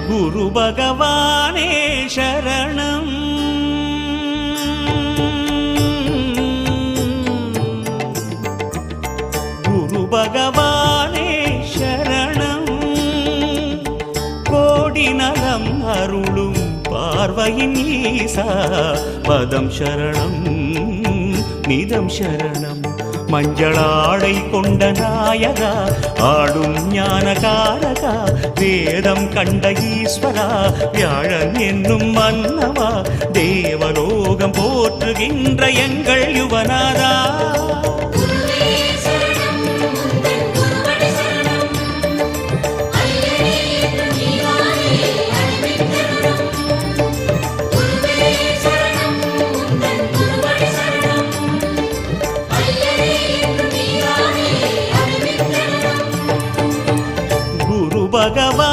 குரு பகவானே சரணம். குரு பகவானே சரணம். கோடி நலம் அருளும் பார்வையின் ஈசா பதம் சரணம் நிதம் சரணம். மஞ்சளாடை கொண்ட நாயகா ஆடும் ஞானகாரகா வேதம் கண்ட ஈஸ்வரா வியாழன் என்னும் மன்னவா தேவலோகம் போற்றுகின்ற எங்கள் யுவனாரா. பகவான்